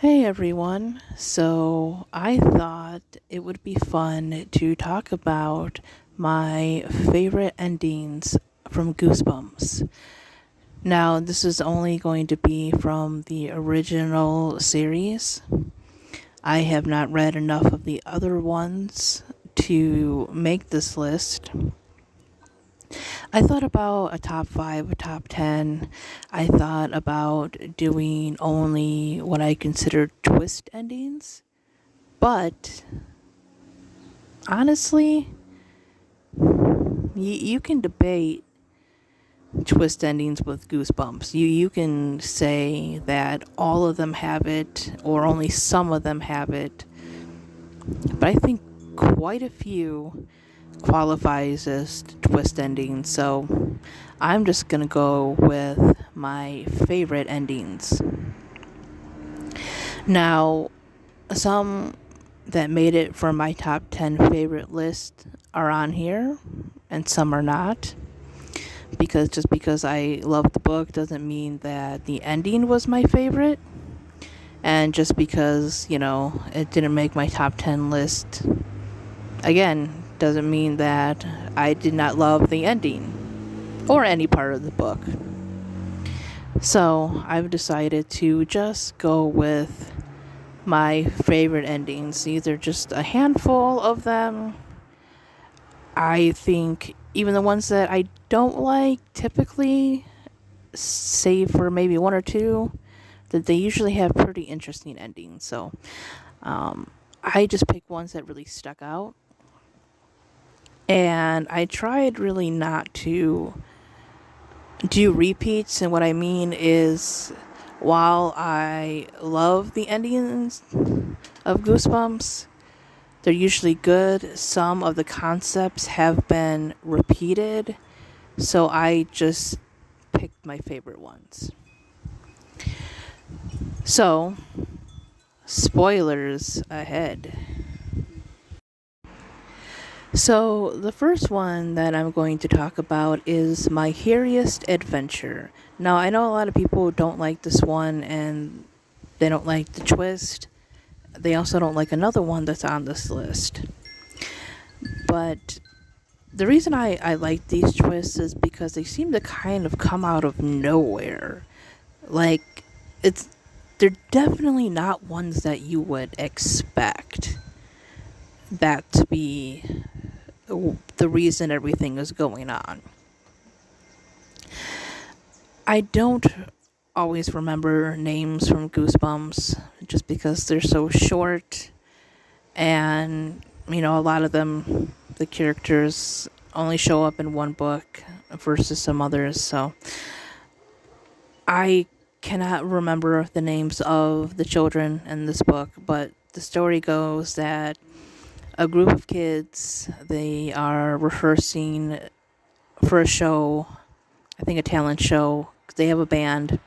Hey everyone. So I thought it would be fun to talk about my favorite endings from Goosebumps. Now, this is only going to be from the original series. I have not read enough of the other ones to make this list. I thought about a top 5, a top 10. I thought about doing only what I consider twist endings. But honestly, you can debate twist endings with Goosebumps. You can say that all of them have it or only some of them have it. But I think quite a few qualifies as twist endings. So I'm just going to go with my favorite endings. Now, some that made it for my top 10 favorite list are on here and some are not, because just because I love the book doesn't mean that the ending was my favorite, and just because it didn't make my top 10 list again doesn't mean that I did not love the ending or any part of the book. So I've decided to just go with my favorite endings. These are just a handful of them. I think even the ones that I don't like, typically, save for maybe one or two, that they usually have pretty interesting endings. So I just picked ones that really stuck out. And I tried really not to do repeats. And what I mean is, while I love the endings of Goosebumps, they're usually good. Some of the concepts have been repeated, so I just picked my favorite ones. So, spoilers ahead. So, the first one that I'm going to talk about is My Hairiest Adventure. Now, I know a lot of people don't like this one and they don't like the twist. They also don't like another one that's on this list. But the reason I like these twists is because they seem to kind of come out of nowhere. Like, they're definitely not ones that you would expect that to be the reason everything is going on. I don't always remember names from Goosebumps just because they're so short, and a lot of them, the characters only show up in one book versus some others, so I cannot remember the names of the children in this book. But the story goes that a group of kids, they are rehearsing for a show, I think a talent show. They have a band,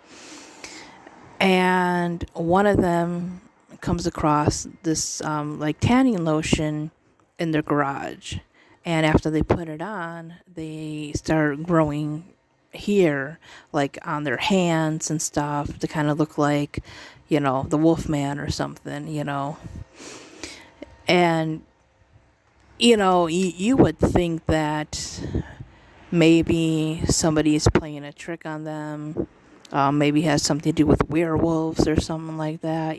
and one of them comes across this tanning lotion in their garage, and after they put it on, they start growing hair, like on their hands and stuff, to kind of look like the Wolfman or something. And you would think that maybe somebody's playing a trick on them. Maybe has something to do with werewolves or something like that,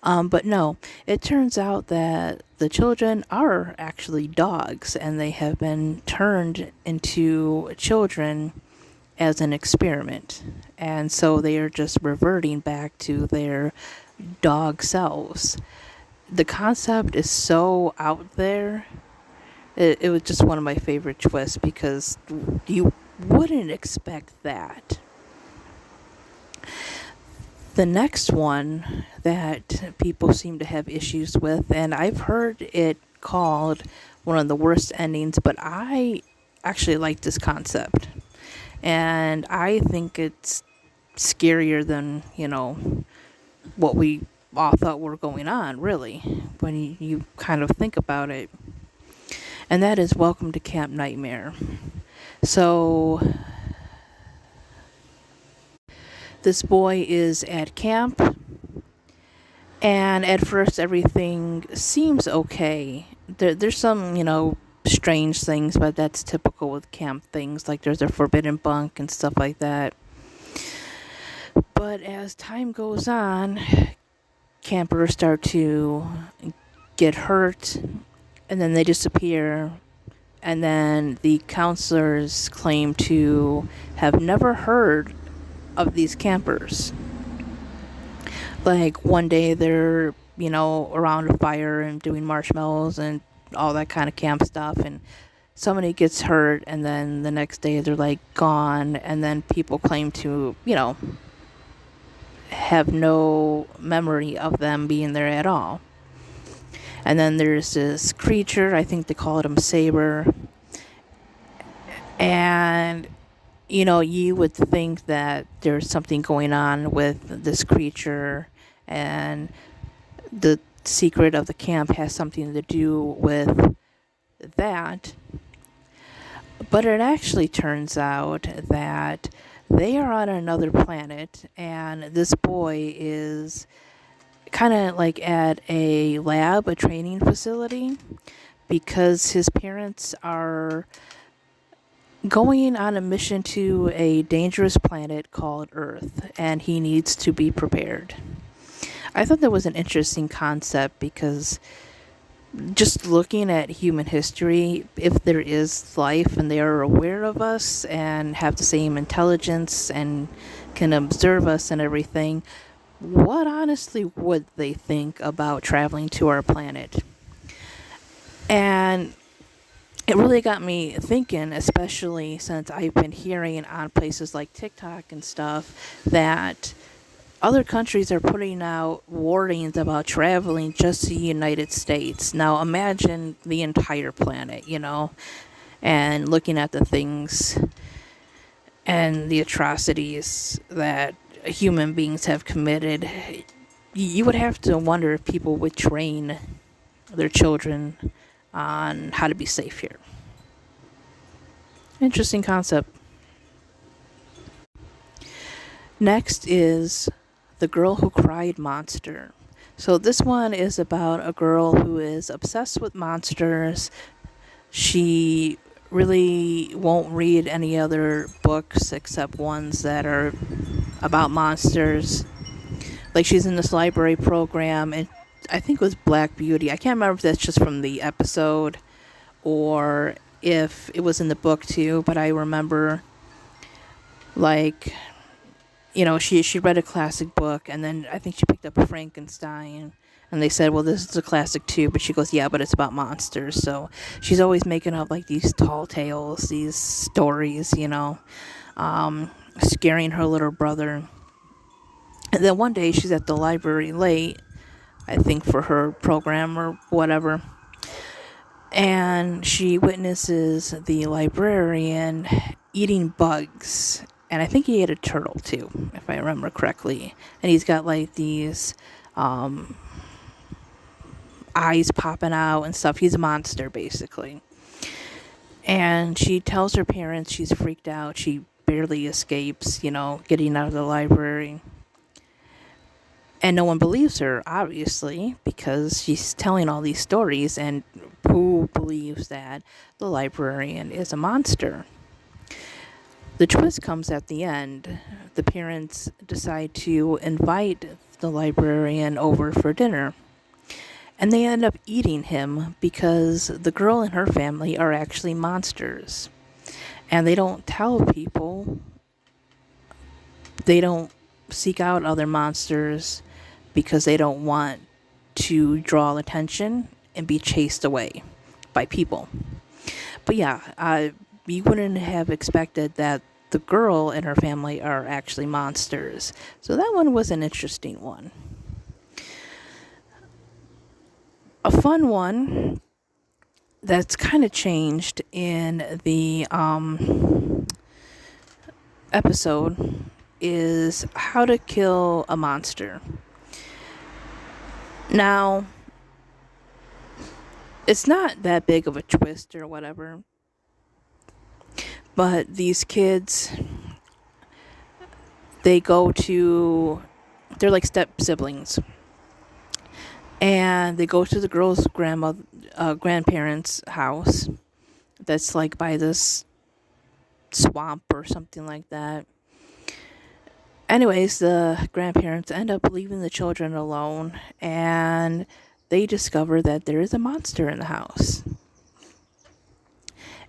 But no, it turns out that the children are actually dogs, and they have been turned into children as an experiment. And so they are just reverting back to their dog selves. The concept is so out there. It was just one of my favorite twists because you wouldn't expect that. The next one that people seem to have issues with, and I've heard it called one of the worst endings, but I actually like this concept. And I think it's scarier than, what we all thought were going on, really, when you kind of think about it. And that is Welcome to Camp Nightmare. So this boy is at camp, And at first, everything seems okay. There's some, strange things, but that's typical with camp things. Like there's a forbidden bunk and stuff like that. But as time goes on, campers start to get hurt, and then they disappear. And then the counselors claim to have never heard of these campers. Like one day they're, around a fire and doing marshmallows and all that kind of camp stuff, and somebody gets hurt, and then the next day they're like gone, and then people claim to, have no memory of them being there at all. And then there's this creature, I think they call it a saber, and you would think that there's something going on with this creature, and the secret of the camp has something to do with that. But it actually turns out that they are on another planet, and this boy is kind of like at a lab, a training facility, because his parents are going on a mission to a dangerous planet called Earth, and he needs to be prepared. I thought that was an interesting concept because just looking at human history, if there is life and they are aware of us and have the same intelligence and can observe us and everything, what honestly would they think about traveling to our planet? And it really got me thinking, especially since I've been hearing on places like TikTok and stuff that other countries are putting out warnings about traveling just to the United States. Now imagine the entire planet, and looking at the things and the atrocities that human beings have committed. You would have to wonder if people would train their children on how to be safe here. Interesting concept. Next is The Girl Who Cried Monster. So this one is about a girl who is obsessed with monsters. She really won't read any other books except ones that are about monsters. Like she's in this library program, and I think it was Black Beauty. I can't remember if that's just from the episode or if it was in the book too, but I remember she read a classic book, and then I think she picked up Frankenstein, and they said, well, this is a classic too, but she goes, yeah, but it's about monsters. So she's always making up like these tall tales, these stories, scaring her little brother. And then one day she's at the library late, I think for her program or whatever, and she witnesses the librarian eating bugs. And I think he ate a turtle too, if I remember correctly. And he's got like these eyes popping out and stuff. He's a monster, basically. And she tells her parents she's freaked out. She barely escapes, getting out of the library. And no one believes her, obviously, because she's telling all these stories. And who believes that the librarian is a monster? The twist comes at the end. The parents decide to invite the librarian over for dinner. And they end up eating him because the girl and her family are actually monsters. And they don't tell people. They don't seek out other monsters because they don't want to draw attention and be chased away by people. But yeah, you wouldn't have expected that the girl and her family are actually monsters. So that one was an interesting one. A fun one that's kind of changed in the episode is How to Kill a Monster. Now, it's not that big of a twist or whatever, but these kids, they're like step siblings, And they go to the girl's grandparents' house that's like by this swamp or something like that. Anyways, the grandparents end up leaving the children alone, and they discover that there is a monster in the house.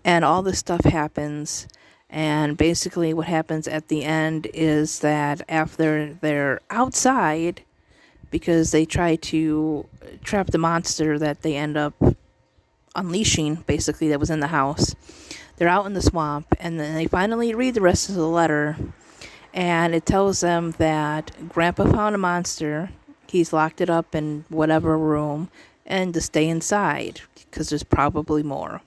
And all this stuff happens, and basically what happens at the end is that after they're outside, because they try to trap the monster that they end up unleashing, basically, that was in the house, they're out in the swamp, and then they finally read the rest of the letter, and it tells them that Grandpa found a monster, he's locked it up in whatever room, and to stay inside, because there's probably more.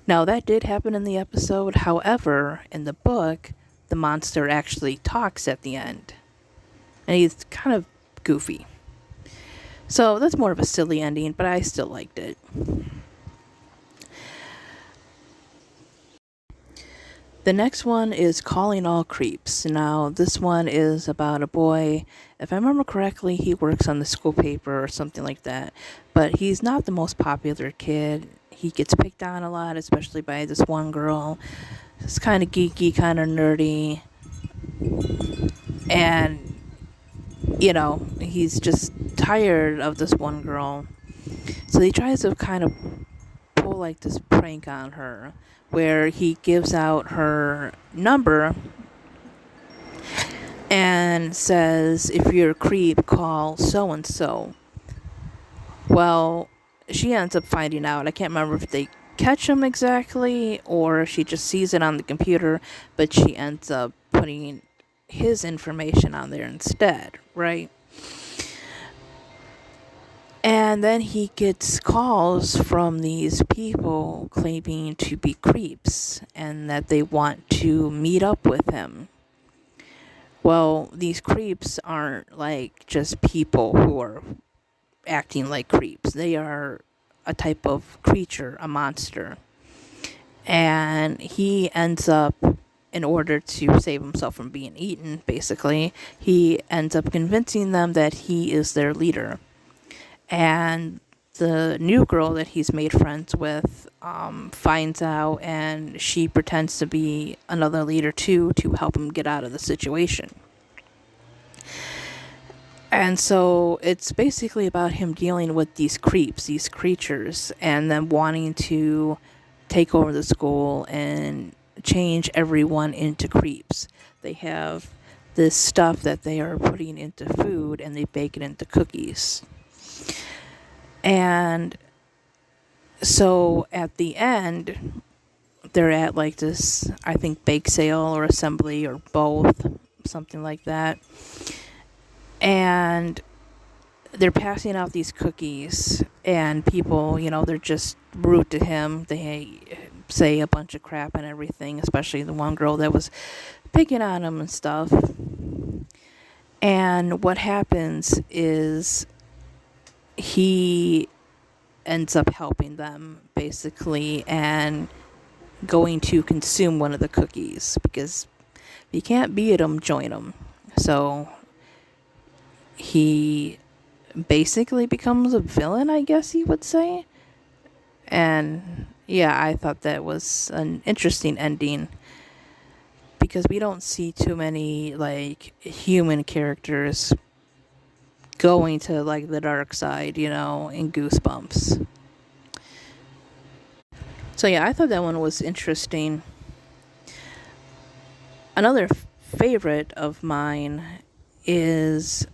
Now, that did happen in the episode. However, in the book, the monster actually talks at the end. And he's kind of goofy. So that's more of a silly ending, but I still liked it. The next one is Calling All Creeps. Now, this one is about a boy. If I remember correctly, he works on the school paper or something like that. But he's not the most popular kid. He gets picked on a lot, especially by this one girl. It's kind of geeky, kind of nerdy. And, you know, he's just tired of this one girl. So he tries to kind of pull like this prank on her, where he gives out her number and says, if you're a creep, call so-and-so. Well, she ends up finding out. I can't remember if they catch him exactly or if she just sees it on the computer, but she ends up putting his information on there instead, right? And then he gets calls from these people claiming to be creeps and that they want to meet up with him. Well, these creeps aren't like just people who are acting like creeps. They are a type of creature, a monster. And he ends up, in order to save himself from being eaten, basically, he ends up convincing them that he is their leader. And the new girl that he's made friends with finds out, and she pretends to be another leader too, to help him get out of the situation. And so it's basically about him dealing with these creeps, these creatures, and then wanting to take over the school and change everyone into creeps. They have this stuff that they are putting into food, and they bake it into cookies. And so at the end, they're at like this, I think, bake sale or assembly or both, something like that. And they're passing out these cookies, and people, you know, they're just rude to him. They say a bunch of crap and everything, especially the one girl that was picking on him and stuff. And what happens is he ends up helping them, basically, and going to consume one of the cookies, because if you can't beat them, join them. So he basically becomes a villain, I guess you would say. And yeah, I thought that was an interesting ending, because we don't see too many like human characters going to like the dark side, you know, in Goosebumps. So yeah, I thought that one was interesting. Another favorite of mine is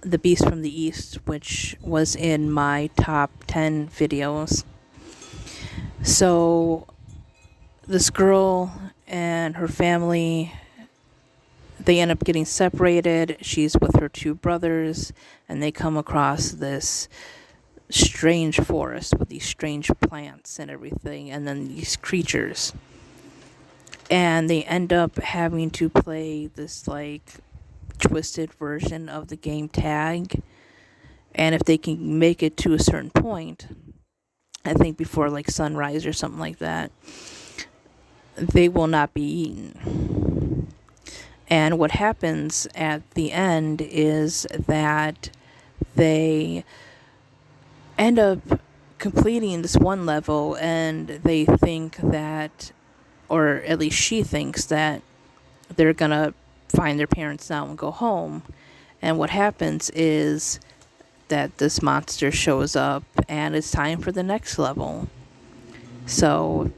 The Beast from the East, which was in my top 10 videos. So this girl and her family, they end up getting separated. She's with her two brothers, and they come across this strange forest with these strange plants and everything, and then these creatures. And they end up having to play this like twisted version of the game tag. And if they can make it to a certain point, I think before like sunrise or something like that, they will not be eaten. And what happens at the end is that they end up completing this one level, and they think that, or at least she thinks that, they're gonna find their parents now and go home. And what happens is that this monster shows up and it's time for the next level. So,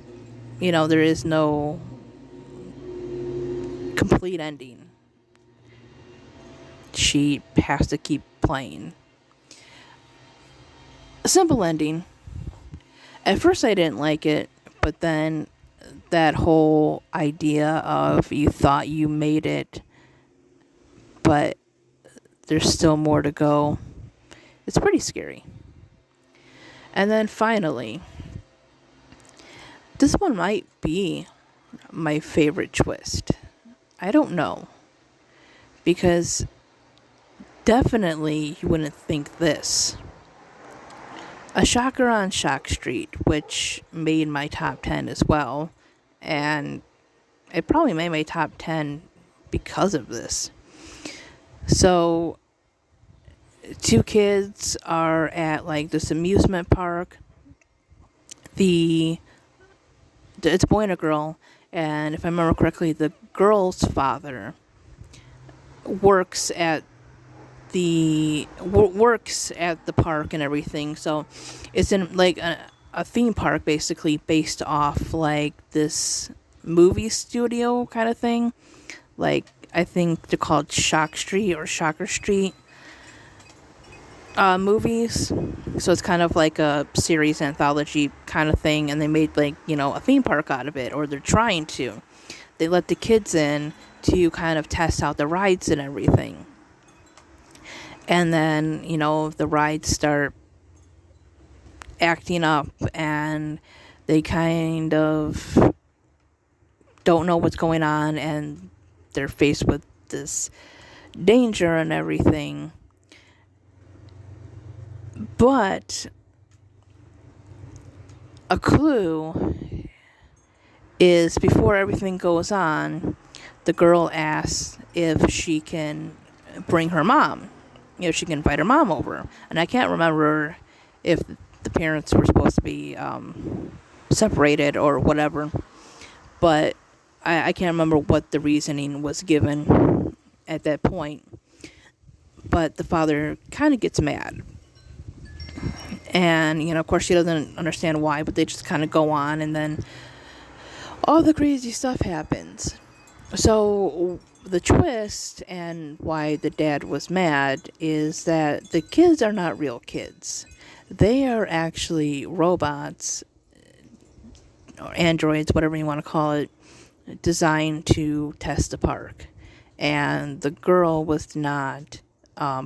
there is no complete ending. She has to keep playing. A simple ending. At first I didn't like it, but then that whole idea of you thought you made it, but there's still more to go. It's pretty scary. And then finally, this one might be my favorite twist. I don't know. Because definitely you wouldn't think this. A shocker on Shock Street, which made my top 10 as well. And it probably made my top 10 because of this. So, two kids are at like this amusement park. It's a boy and a girl, and if I remember correctly, the girl's father works at the park and everything. So it's in like a theme park, basically based off like this movie studio kind of thing. Like, I think they're called Shock Street or Shocker Street movies. So it's kind of like a series anthology kind of thing, and they made like, a theme park out of it, or they're trying to. They let the kids in to kind of test out the rides and everything. And then, the rides start acting up and they kind of don't know what's going on, and they're faced with this danger and everything. But a clue is, before everything goes on, the girl asks if she can bring her mom. She can invite her mom over. And I can't remember if the parents were supposed to be separated or whatever. But I can't remember what the reasoning was given at that point. But the father kind of gets mad. And, of course she doesn't understand why, but they just kind of go on, and then all the crazy stuff happens. So the twist, and why the dad was mad, is that the kids are not real kids. They are actually robots, or androids, whatever you want to call it, designed to test the park. And the girl was not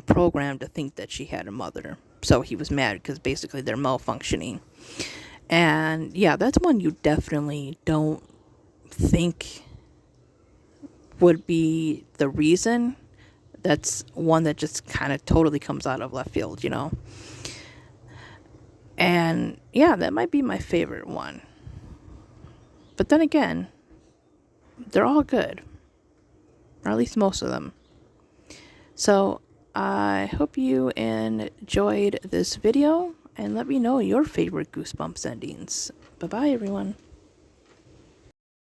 programmed to think that she had a mother. So he was mad because basically they're malfunctioning. And yeah, that's one you definitely don't think would be the reason. That's one that just kind of totally comes out of left field, And yeah, that might be my favorite one. But then again, they're all good. Or at least most of them. So I hope you enjoyed this video, and let me know your favorite Goosebumps endings. Bye-bye, everyone.